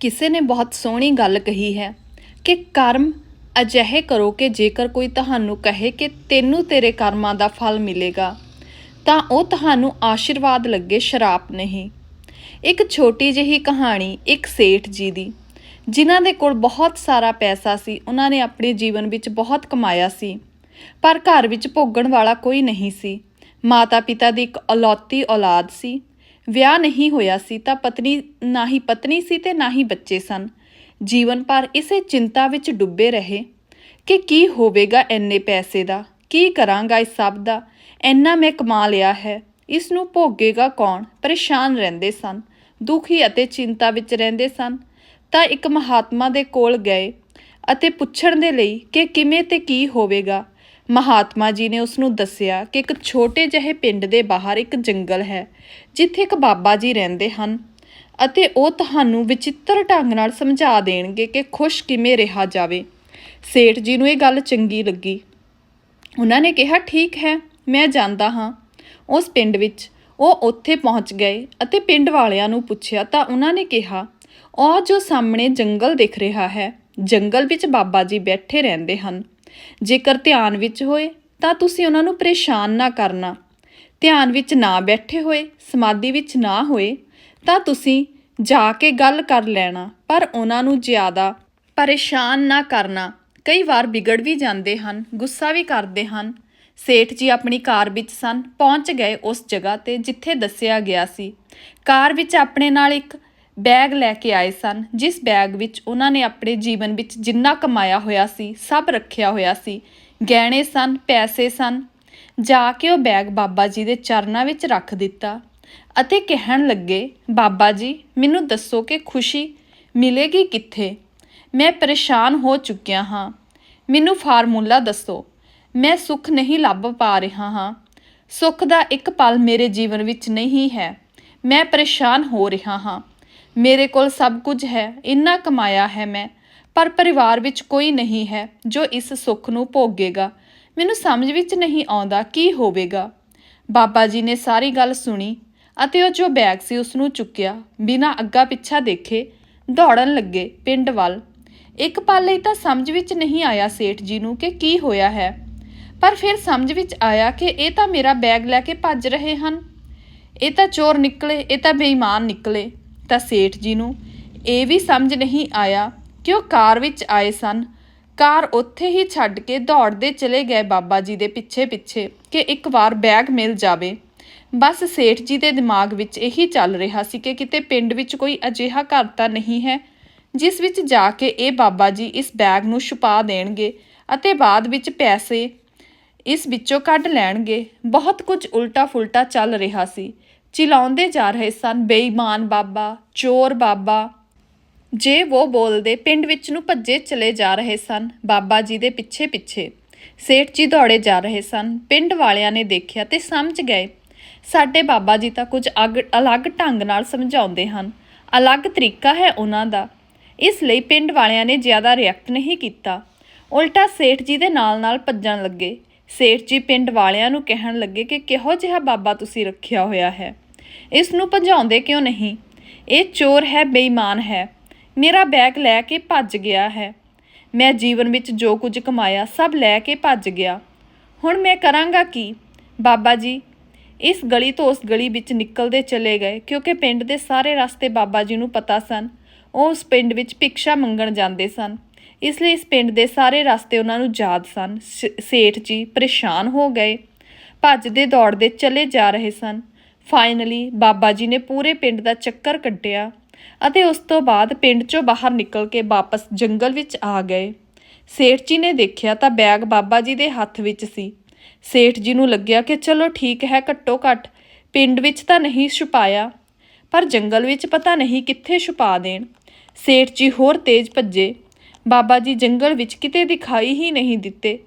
ਕਿਸੇ ਨੇ ਬਹੁਤ ਸੋਹਣੀ ਗੱਲ ਕਹੀ ਹੈ ਕਿ ਕਰਮ ਅਜਿਹੇ ਕਰੋ ਕਿ ਜੇਕਰ ਕੋਈ ਤੁਹਾਨੂੰ ਕਹੇ ਕਿ ਤੈਨੂੰ ਤੇਰੇ ਕਰਮਾਂ ਦਾ ਫਲ ਮਿਲੇਗਾ ਤਾਂ ਉਹ ਤੁਹਾਨੂੰ ਆਸ਼ੀਰਵਾਦ ਲੱਗੇ, ਸ਼ਰਾਪ ਨਹੀਂ। ਇੱਕ ਛੋਟੀ ਜਿਹੀ ਕਹਾਣੀ ਇੱਕ ਸੇਠ ਜੀ ਦੀ, ਜਿਨ੍ਹਾਂ ਦੇ ਕੋਲ ਬਹੁਤ ਸਾਰਾ ਪੈਸਾ ਸੀ। ਉਹਨਾਂ ਨੇ ਆਪਣੇ ਜੀਵਨ ਵਿੱਚ ਬਹੁਤ ਕਮਾਇਆ ਸੀ, ਪਰ ਘਰ ਵਿੱਚ ਭੋਗਣ ਵਾਲਾ ਕੋਈ ਨਹੀਂ ਸੀ। ਮਾਤਾ ਪਿਤਾ ਦੀ ਇੱਕ ਇਕਲੌਤੀ ਔਲਾਦ ਸੀ। ਵਿਆਹ ਨਹੀਂ ਹੋਇਆ ਸੀ ਤਾਂ ਨਾ ਹੀ ਪਤਨੀ ਸੀ ਤੇ ਨਾ ਹੀ ਬੱਚੇ ਸਨ। ਜੀਵਨ ਭਰ ਇਸੇ ਚਿੰਤਾ ਵਿੱਚ ਡੁੱਬੇ ਰਹੇ ਕਿ ਕੀ ਹੋਵੇਗਾ ਇੰਨੇ ਪੈਸੇ ਦਾ, ਕੀ ਕਰਾਂਗਾ ਇਸ ਸਭ ਦਾ। ਇੰਨਾ ਮੈਂ ਕਮਾ ਲਿਆ ਹੈ, ਇਸ ਨੂੰ ਭੋਗੇਗਾ ਕੌਣ। ਪਰੇਸ਼ਾਨ ਰਹਿੰਦੇ ਸਨ, ਦੁਖੀ ਅਤੇ ਚਿੰਤਾ ਵਿੱਚ ਰਹਿੰਦੇ ਸਨ। ਤਾਂ ਇੱਕ ਮਹਾਤਮਾ ਦੇ ਕੋਲ ਗਏ ਅਤੇ ਪੁੱਛਣ ਦੇ ਲਈ ਕਿ ਕਿਵੇਂ ਤੇ ਕੀ ਹੋਵੇਗਾ। ਮਹਾਤਮਾ ਜੀ ਨੇ ਉਸ ਨੂੰ ਦੱਸਿਆ ਕਿ ਇੱਕ ਛੋਟੇ ਜਿਹੇ ਪਿੰਡ ਦੇ ਬਾਹਰ ਇੱਕ ਜੰਗਲ ਹੈ, ਜਿੱਥੇ ਇੱਕ ਬਾਬਾ ਜੀ ਰਹਿੰਦੇ ਹਨ ਅਤੇ ਉਹ ਤੁਹਾਨੂੰ ਵਿਚਿੱਤਰ ਢੰਗ ਨਾਲ ਸਮਝਾ ਦੇਣਗੇ ਕਿ ਖੁਸ਼ ਕਿਵੇਂ ਰਿਹਾ ਜਾਵੇ। ਸੇਠ ਜੀ ਨੂੰ ਇਹ ਗੱਲ ਚੰਗੀ ਲੱਗੀ। ਉਹਨਾਂ ਨੇ ਕਿਹਾ, ਠੀਕ ਹੈ, ਮੈਂ ਜਾਂਦਾ ਹਾਂ ਉਸ ਪਿੰਡ ਵਿੱਚ। ਉਹ ਉੱਥੇ ਪਹੁੰਚ ਗਏ ਅਤੇ ਪਿੰਡ ਵਾਲਿਆਂ ਨੂੰ ਪੁੱਛਿਆ ਤਾਂ ਉਹਨਾਂ ਨੇ ਕਿਹਾ, ਉਹ ਜੋ ਸਾਹਮਣੇ ਜੰਗਲ ਦਿਖ ਰਿਹਾ ਹੈ, ਜੰਗਲ ਵਿੱਚ ਬਾਬਾ ਜੀ ਬੈਠੇ ਰਹਿੰਦੇ ਹਨ। ਜੇਕਰ ਧਿਆਨ ਵਿੱਚ ਹੋਏ ਤਾਂ ਤੁਸੀਂ ਉਹਨਾਂ ਨੂੰ ਪਰੇਸ਼ਾਨ ਨਾ ਕਰਨਾ। ਧਿਆਨ ਵਿੱਚ ਨਾ ਬੈਠੇ ਹੋਏ, ਸਮਾਧੀ ਵਿੱਚ ਨਾ ਹੋਏ ਤਾਂ ਤੁਸੀਂ ਜਾ ਕੇ ਗੱਲ ਕਰ ਲੈਣਾ, ਪਰ ਉਹਨਾਂ ਨੂੰ ਜ਼ਿਆਦਾ ਪਰੇਸ਼ਾਨ ਨਾ ਕਰਨਾ। ਕਈ ਵਾਰ ਵਿਗੜ ਵੀ ਜਾਂਦੇ ਹਨ, ਗੁੱਸਾ ਵੀ ਕਰਦੇ ਹਨ। ਸੇਠ ਜੀ ਆਪਣੀ ਕਾਰ ਵਿੱਚ ਸਨ। ਪਹੁੰਚ ਗਏ ਉਸ ਜਗ੍ਹਾ 'ਤੇ ਜਿੱਥੇ ਦੱਸਿਆ ਗਿਆ ਸੀ। ਕਾਰ ਵਿੱਚ ਆਪਣੇ ਨਾਲ ਇੱਕ ਬੈਗ ਲੈ ਕੇ ਆਏ ਸਨ, ਜਿਸ ਬੈਗ ਵਿੱਚ ਉਹਨਾਂ ਨੇ ਆਪਣੇ ਜੀਵਨ ਵਿੱਚ ਜਿੰਨਾ ਕਮਾਇਆ ਹੋਇਆ ਸੀ ਸਭ ਰੱਖਿਆ ਹੋਇਆ ਸੀ। ਗਹਿਣੇ ਸਨ, ਪੈਸੇ ਸਨ। ਜਾ ਕੇ ਉਹ ਬੈਗ ਬਾਬਾ ਜੀ ਦੇ ਚਰਨਾਂ ਵਿੱਚ ਰੱਖ ਦਿੱਤਾ ਅਤੇ ਕਹਿਣ ਲੱਗੇ, ਬਾਬਾ ਜੀ, ਮੈਨੂੰ ਦੱਸੋ ਕਿ ਖੁਸ਼ੀ ਮਿਲੇਗੀ ਕਿੱਥੇ। ਮੈਂ ਪਰੇਸ਼ਾਨ ਹੋ ਚੁੱਕਿਆ ਹਾਂ, ਮੈਨੂੰ ਫਾਰਮੂਲਾ ਦੱਸੋ। ਮੈਂ ਸੁੱਖ ਨਹੀਂ ਲੱਭ ਪਾ ਰਿਹਾ ਹਾਂ। ਸੁੱਖ ਦਾ ਇੱਕ ਪਲ ਮੇਰੇ ਜੀਵਨ ਵਿੱਚ ਨਹੀਂ ਹੈ। ਮੈਂ ਪਰੇਸ਼ਾਨ ਹੋ ਰਿਹਾ ਹਾਂ। ਮੇਰੇ ਕੋਲ ਸਭ ਕੁਝ ਹੈ, ਇੰਨਾ ਕਮਾਇਆ ਹੈ ਮੈਂ, ਪਰ ਪਰਿਵਾਰ ਵਿੱਚ ਕੋਈ ਨਹੀਂ ਹੈ ਜੋ ਇਸ ਸੁੱਖ ਨੂੰ ਭੋਗੇਗਾ। ਮੈਨੂੰ ਸਮਝ ਵਿੱਚ ਨਹੀਂ ਆਉਂਦਾ ਕੀ ਹੋਵੇਗਾ। ਬਾਬਾ ਜੀ ਨੇ ਸਾਰੀ ਗੱਲ ਸੁਣੀ ਅਤੇ ਉਹ ਜੋ ਬੈਗ ਸੀ ਉਸ ਨੂੰ ਚੁੱਕਿਆ, ਬਿਨਾਂ ਅੱਗਾ ਪਿੱਛਾ ਦੇਖੇ ਦੌੜਨ ਲੱਗੇ ਪਿੰਡ ਵੱਲ। ਇੱਕ ਪਲ ਲਈ ਤਾਂ ਸਮਝ ਵਿੱਚ ਨਹੀਂ ਆਇਆ ਸੇਠ ਜੀ ਨੂੰ ਕਿ ਕੀ ਹੋਇਆ ਹੈ, ਪਰ ਫਿਰ ਸਮਝ ਵਿੱਚ ਆਇਆ ਕਿ ਇਹ ਤਾਂ ਮੇਰਾ ਬੈਗ ਲੈ ਕੇ ਭੱਜ ਰਹੇ ਹਨ। ਇਹ ਤਾਂ ਚੋਰ ਨਿਕਲੇ, ਇਹ ਤਾਂ ਬੇਈਮਾਨ ਨਿਕਲੇ। ਤਾਂ ਸੇਠ ਜੀ ਨੂੰ ਇਹ ਵੀ ਸਮਝ ਨਹੀਂ ਆਇਆ ਕਿ ਉਹ ਕਾਰ ਵਿੱਚ ਆਏ ਸਨ। ਕਾਰ ਉੱਥੇ ਹੀ ਛੱਡ ਕੇ ਦੌੜਦੇ ਚਲੇ ਗਏ ਬਾਬਾ ਜੀ ਦੇ ਪਿੱਛੇ ਪਿੱਛੇ ਕਿ ਇੱਕ ਵਾਰ ਬੈਗ ਮਿਲ ਜਾਵੇ। ਬਸ ਸੇਠ ਜੀ ਦੇ ਦਿਮਾਗ ਵਿੱਚ ਇਹੀ ਚੱਲ ਰਿਹਾ ਸੀ ਕਿ ਕਿਤੇ ਪਿੰਡ ਵਿੱਚ ਕੋਈ ਅਜਿਹਾ ਘਰ ਤਾਂ ਨਹੀਂ ਹੈ ਜਿਸ ਵਿੱਚ ਜਾ ਕੇ ਇਹ ਬਾਬਾ ਜੀ ਇਸ ਬੈਗ ਨੂੰ ਛੁਪਾ ਦੇਣਗੇ ਅਤੇ ਬਾਅਦ ਵਿੱਚ ਪੈਸੇ ਇਸ ਵਿੱਚੋਂ ਕੱਢ ਲੈਣਗੇ। ਬਹੁਤ ਕੁਝ ਉਲਟਾ ਫੁਲਟਾ ਚੱਲ ਰਿਹਾ ਸੀ। ਚਿਲਾਉਂਦੇ ਜਾ ਰਹੇ ਸਨ, ਬੇਈਮਾਨ ਬਾਬਾ, ਚੋਰ ਬਾਬਾ, ਜੇ ਉਹ ਬੋਲਦੇ। ਪਿੰਡ ਵਿੱਚ ਨੂੰ ਭੱਜੇ ਚਲੇ ਜਾ ਰਹੇ ਸਨ ਬਾਬਾ ਜੀ ਦੇ ਪਿੱਛੇ ਪਿੱਛੇ। ਸੇਠ ਜੀ ਦੌੜੇ ਜਾ ਰਹੇ ਸਨ। ਪਿੰਡ ਵਾਲਿਆਂ ਨੇ ਦੇਖਿਆ ਤੇ ਸਮਝ ਗਏ, ਸਾਡੇ ਬਾਬਾ ਜੀ ਤਾਂ ਕੁਝ ਅਲੱਗ ਢੰਗ ਨਾਲ ਸਮਝਾਉਂਦੇ ਹਨ, ਅਲੱਗ ਤਰੀਕਾ ਹੈ ਉਹਨਾਂ ਦਾ। ਇਸ ਲਈ ਪਿੰਡ ਵਾਲਿਆਂ ਨੇ ਜ਼ਿਆਦਾ ਰਿਐਕਟ ਨਹੀਂ ਕੀਤਾ, ਉਲਟਾ ਸੇਠ ਜੀ ਦੇ ਨਾਲ ਨਾਲ ਭੱਜਣ ਲੱਗੇ। ਸੇਠ ਜੀ ਪਿੰਡ ਵਾਲਿਆਂ ਨੂੰ ਕਹਿਣ ਲੱਗੇ ਕਿ ਕਿਹੋ ਜਿਹਾ ਬਾਬਾ ਤੁਸੀਂ ਰੱਖਿਆ ਹੋਇਆ ਹੈ, ਇਸ ਨੂੰ ਭਜਾਉਂਦੇ ਕਿਉਂ ਨਹੀਂ। ਇਹ ਚੋਰ ਹੈ, ਬੇਈਮਾਨ ਹੈ, ਮੇਰਾ ਬੈਗ ਲੈ ਕੇ ਭੱਜ ਗਿਆ ਹੈ। ਮੈਂ ਜੀਵਨ ਵਿੱਚ ਜੋ ਕੁਝ ਕਮਾਇਆ ਸਭ ਲੈ ਕੇ ਭੱਜ ਗਿਆ। ਹੁਣ ਮੈਂ ਕਰਾਂਗਾ ਕੀ। ਬਾਬਾ ਜੀ ਇਸ ਗਲੀ ਤੋਂ ਉਸ ਗਲੀ ਵਿੱਚ ਨਿਕਲਦੇ ਚਲੇ ਗਏ, ਕਿਉਂਕਿ ਪਿੰਡ ਦੇ ਸਾਰੇ ਰਸਤੇ ਬਾਬਾ ਜੀ ਨੂੰ ਪਤਾ ਸਨ। ਉਹ ਉਸ ਪਿੰਡ ਵਿੱਚ ਭਿਕਸ਼ਾ ਮੰਗਣ ਜਾਂਦੇ ਸਨ, ਇਸ ਲਈ ਇਸ ਪਿੰਡ ਦੇ ਸਾਰੇ ਰਸਤੇ ਉਹਨਾਂ ਨੂੰ ਯਾਦ ਸਨ। ਸੇਠ ਜੀ ਪਰੇਸ਼ਾਨ ਹੋ ਗਏ, ਭੱਜਦੇ ਦੌੜਦੇ ਚਲੇ ਜਾ ਰਹੇ ਸਨ। ਫਾਈਨਲੀ ਬਾਬਾ ਜੀ ਨੇ ਪੂਰੇ ਪਿੰਡ ਦਾ ਚੱਕਰ ਕੱਢਿਆ ਅਤੇ ਉਸ ਤੋਂ ਬਾਅਦ ਪਿੰਡ 'ਚੋਂ ਬਾਹਰ ਨਿਕਲ ਕੇ ਵਾਪਸ ਜੰਗਲ ਵਿੱਚ ਆ ਗਏ। ਸੇਠ ਜੀ ਨੇ ਦੇਖਿਆ ਤਾਂ ਬੈਗ ਬਾਬਾ ਜੀ ਦੇ ਹੱਥ ਵਿੱਚ ਸੀ। ਸੇਠ ਜੀ ਨੂੰ ਲੱਗਿਆ ਕਿ ਚਲੋ ਠੀਕ ਹੈ, ਘੱਟੋ ਘੱਟ ਪਿੰਡ ਵਿੱਚ ਤਾਂ ਨਹੀਂ ਛੁਪਾਇਆ, ਪਰ ਜੰਗਲ ਵਿੱਚ ਪਤਾ ਨਹੀਂ ਕਿੱਥੇ ਛੁਪਾ ਦੇਣ। ਸੇਠ ਜੀ ਹੋਰ ਤੇਜ਼ ਭੱਜੇ। ਬਾਬਾ ਜੀ ਜੰਗਲ ਵਿੱਚ ਕਿਤੇ ਦਿਖਾਈ ਹੀ ਨਹੀਂ ਦਿੱਤੇ।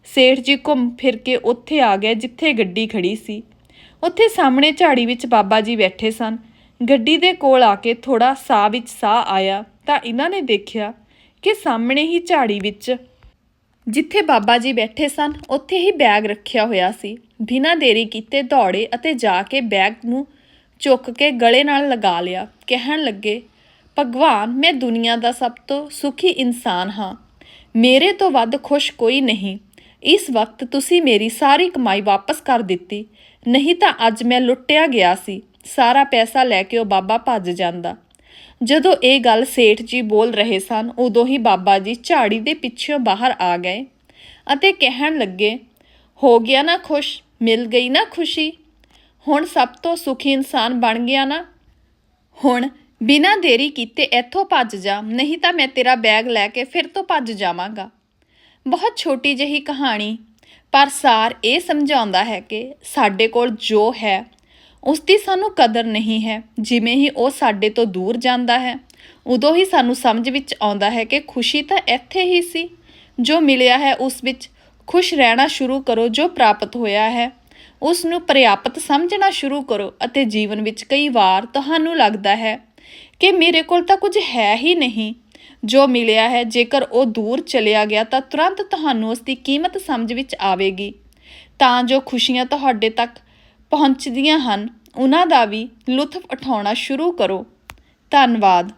ਸੇਠ ਜੀ ਘੁੰਮ ਫਿਰ ਕੇ ਉੱਥੇ ਆ ਗਏ ਜਿੱਥੇ ਗੱਡੀ ਖੜੀ ਸੀ। ਉੱਥੇ ਸਾਹਮਣੇ ਝਾੜੀ ਵਿੱਚ ਬਾਬਾ ਜੀ ਬੈਠੇ ਸਨ। ਗੱਡੀ ਦੇ ਕੋਲ ਆ ਕੇ ਥੋੜ੍ਹਾ ਸਾਹ ਵਿੱਚ ਸਾਹ ਆਇਆ ਤਾਂ ਇਹਨਾਂ ਨੇ ਦੇਖਿਆ ਕਿ ਸਾਹਮਣੇ ਹੀ ਝਾੜੀ ਵਿੱਚ ਜਿੱਥੇ ਬਾਬਾ ਜੀ ਬੈਠੇ ਸਨ ਉੱਥੇ ਹੀ ਬੈਗ ਰੱਖਿਆ ਹੋਇਆ ਸੀ। ਬਿਨਾਂ ਦੇਰੀ ਕੀਤੇ ਦੌੜੇ ਅਤੇ ਜਾ ਕੇ ਬੈਗ ਨੂੰ ਚੁੱਕ ਕੇ ਗਲੇ ਨਾਲ ਲਗਾ ਲਿਆ। ਕਹਿਣ ਲੱਗੇ, ਭਗਵਾਨ, ਮੈਂ ਦੁਨੀਆ ਦਾ ਸਭ ਤੋਂ ਸੁਖੀ ਇਨਸਾਨ ਹਾਂ। ਮੇਰੇ ਤੋਂ ਵੱਧ ਖੁਸ਼ ਕੋਈ ਨਹੀਂ। ਇਸ ਵਕਤ ਤੁਸੀਂ ਮੇਰੀ ਸਾਰੀ ਕਮਾਈ ਵਾਪਸ ਕਰ ਦਿੱਤੀ, ਨਹੀਂ ਤਾਂ ਅੱਜ ਮੈਂ ਲੁੱਟਿਆ ਗਿਆ ਸੀ। ਸਾਰਾ ਪੈਸਾ ਲੈ ਕੇ ਉਹ ਬਾਬਾ ਭੱਜ ਜਾਂਦਾ। ਜਦੋਂ ਇਹ ਗੱਲ ਸੇਠ ਜੀ ਬੋਲ ਰਹੇ ਸਨ, ਉਦੋਂ ਹੀ ਬਾਬਾ ਜੀ ਝਾੜੀ ਦੇ ਪਿੱਛੋਂ ਬਾਹਰ ਆ ਗਏ ਅਤੇ ਕਹਿਣ ਲੱਗੇ, ਹੋ ਗਿਆ ਨਾ ਖੁਸ਼, ਮਿਲ ਗਈ ਨਾ ਖੁਸ਼ੀ, ਹੁਣ ਸਭ ਤੋਂ ਸੁਖੀ ਇਨਸਾਨ ਬਣ ਗਿਆ ਨਾ। ਹੁਣ ਬਿਨਾਂ ਦੇਰੀ ਕੀਤੇ ਇੱਥੋਂ ਭੱਜ ਜਾ, ਨਹੀਂ ਤਾਂ ਮੈਂ ਤੇਰਾ ਬੈਗ ਲੈ ਕੇ ਫਿਰ ਤੋਂ ਭੱਜ ਜਾਵਾਂਗਾ। ਬਹੁਤ ਛੋਟੀ ਜਿਹੀ ਕਹਾਣੀ, ਪਰ ਸਾਰ ਇਹ ਸਮਝਾਉਂਦਾ ਹੈ ਕਿ ਸਾਡੇ ਕੋਲ ਜੋ ਹੈ ਉਸ ਦੀ ਸਾਨੂੰ ਕਦਰ ਨਹੀਂ ਹੈ। ਜਿਵੇਂ ਹੀ ਉਹ ਸਾਡੇ ਤੋਂ ਦੂਰ ਜਾਂਦਾ ਹੈ, ਉਦੋਂ ਹੀ ਸਾਨੂੰ ਸਮਝ ਵਿੱਚ ਆਉਂਦਾ ਹੈ ਕਿ ਖੁਸ਼ੀ ਤਾਂ ਇੱਥੇ ਹੀ ਸੀ। ਜੋ ਮਿਲਿਆ ਹੈ ਉਸ ਵਿੱਚ ਖੁਸ਼ ਰਹਿਣਾ ਸ਼ੁਰੂ ਕਰੋ। ਜੋ ਪ੍ਰਾਪਤ ਹੋਇਆ ਹੈ ਉਸ ਨੂੰ ਪ੍ਰਾਪਤ ਸਮਝਣਾ ਸ਼ੁਰੂ ਕਰੋ। ਅਤੇ ਜੀਵਨ ਵਿੱਚ ਕਈ ਵਾਰ ਤੁਹਾਨੂੰ ਲੱਗਦਾ ਹੈ ਕਿ ਮੇਰੇ ਕੋਲ ਤਾਂ ਕੁਝ ਹੈ ਹੀ ਨਹੀਂ। ਜੋ ਮਿਲਿਆ ਹੈ, ਜੇਕਰ ਉਹ ਦੂਰ ਚਲਿਆ ਗਿਆ ਤਾਂ ਤੁਰੰਤ ਤੁਹਾਨੂੰ ਉਸ ਦੀ ਕੀਮਤ ਸਮਝ ਵਿੱਚ ਆਵੇਗੀ। ਤਾਂ ਜੋ ਖੁਸ਼ੀਆਂ ਤੁਹਾਡੇ ਤੱਕ ਪਹੁੰਚਦੀਆਂ ਹਨ, ਉਹਨਾਂ ਦਾ ਵੀ ਲੁਤਫ ਉਠਾਉਣਾ ਸ਼ੁਰੂ ਕਰੋ। ਧੰਨਵਾਦ।